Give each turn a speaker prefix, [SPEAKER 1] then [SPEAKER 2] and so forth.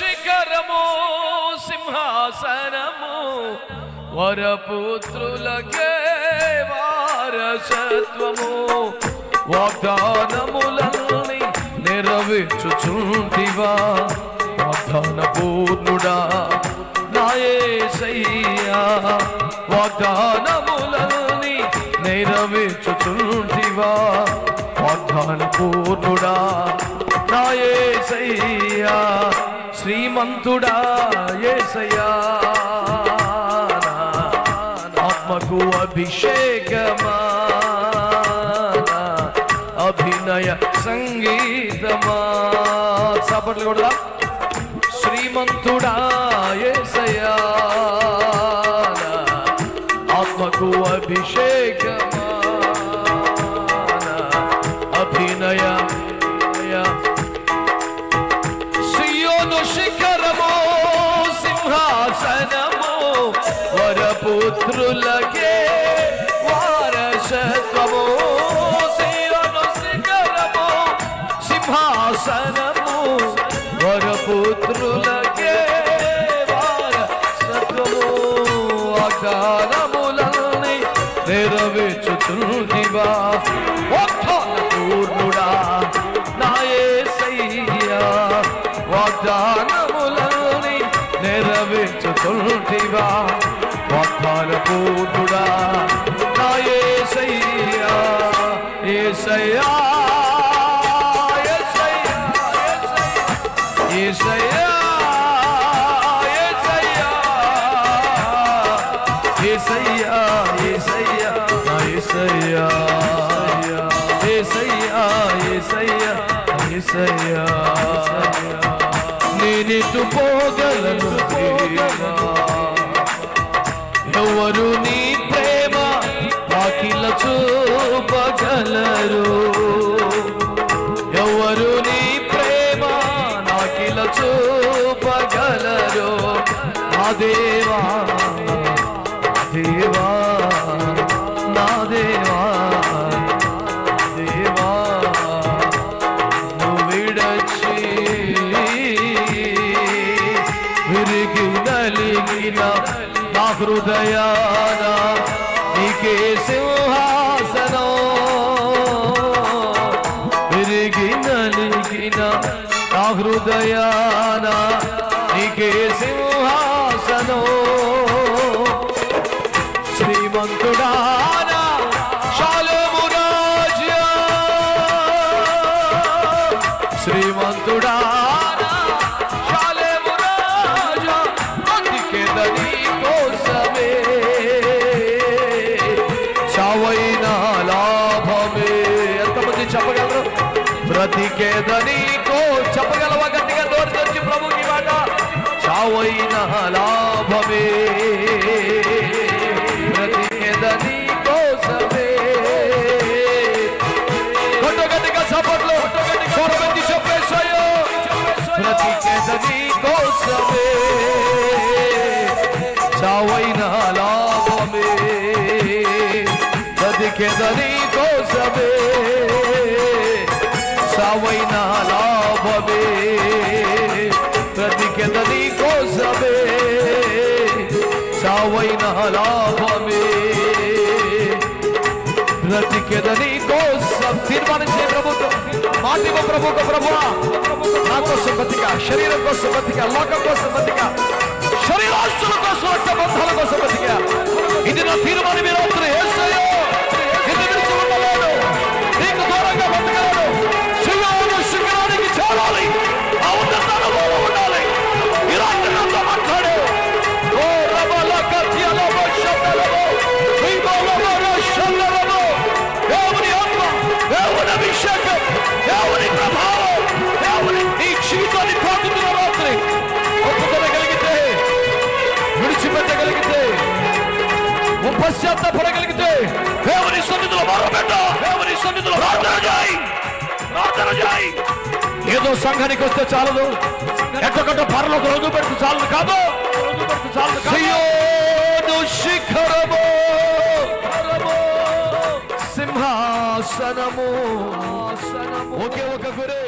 [SPEAKER 1] శిఖరము సింహాసనము వరపుత్రులకే వారసత్వము వాగ్దానములన్నీ నెరవేర్చుచుంటివా వాగ్దాన పూర్ణుడా నా యేసయ్యా వాగ్దానములన్నీ నెరవేర్చుచుంటివా వాగ్దాన పూర్ణుడా నా యేసయ్యా శ్రీమంతుడా యేసయ్యా ఆత్మకు అభిషేకమా అభినయ సంగీతమా చప్పట్లు కొడదాం శ్రీమంతుడా యేసయ్యా ఆత్మకు అభిషేకమా అభినయ సియోను శిఖరము సింహాసనము వరపుత్రులకే వారసత్వము సియోను శిఖరము సింహాసనము వరపుత్రులకే వారసత్వము వాగ్దానములన్నీ నెరవేర్చుచుంటివా వాగ్దాన పూర్ణుడా నా యేసయ్యా వాగ్దానములన్నీ నెరవేర్చుచుంటివా వాగ్దాన పూర్ణుడా నా యేసయ్యా యేసయ్యా యేసయ్యా యేసయ్యా యేసయ్యా యేసయ్యా యేసయ్యా యేసయ్యా యేసయ్యా నేనిటు పోగలను ఎవరు నీ ప్రేమ వాకిల చూపగలరు ఎవరు నీ ప్రేమ నాకిల చూపగలరు నా దేవా దేవా నా దేవా దేవా నువ్వు విడచి విరిగి నలిగిన నా హృదయాన నీకే సింహాసనం విరిగి నలిగిన నా హృదయాన నీకే సింహాసనం శ్రీమంతుడా షాలోము రాజా శ్రీమంతుడా షాలోము రాజా బ్రతికెదని కోసమే చావైన లాభమే ఎంతమంది చెప్పగలరు బ్రతికెదని చెప్పగలవా గట్టిగా నోటి నుంచి ప్రభుకి మాట చావైన లాభమే బ్రతికెదని కోసమే గట్టిగా చప్పట్లు స్వరమెత్తి చెప్పేశాయో బ్రతికెదని కోసమే చావైన లాభమే బ్రతికెదని కోసమే చావైన లాభమే బ్రతికెదని కోసమే చావైన లాభమే బ్రతికెదని కోసం తీర్మానించే ప్రభుత్వం మాటివ ప్రభుత్వ ప్రభువా నా కోసం బతిక శరీరం కోసం బతిక లోకం కోసం బతిక శరీరాస్తుల కోసం రక్తబంధాల కోసం బతిక ఇది నా తీర్మానం మీరు అవుతున్న యేసయ్యా ఇది విడిచి ఉండలేను నీకు దూరంగా బతకలేను సియోను శిఖరానికి చేరాలి ఆ ఉన్నతంలో ఉండాలి ఈ రాత్రి నాతో మాట్లాడు ఓ రబల కత్యలబో శబ్దలబో విగోలబో శబ్దలబో దేవుని ఆత్మ దేవుని అభిషేకం దేవుని ప్రభావం దేవుని నీ జీవితాన్ని తాకుతున్న రాత్రి ఒప్పుకోగలిగితే విడిచిపెట్టగలిగితే పశ్చాత్తాపడగలిగితే దేవుని సన్నిధిలో మొరపెట్టు దేవుని సన్నిధిలో ప్రార్థన చేయి ఏదో సంఘానికి వస్తే చాలదు ఎక్కడొక్క పరలోక రోజు పెడితే చాలదు కాదు సియోను శిఖరము సింహాసనము ఒకే ఒక గురి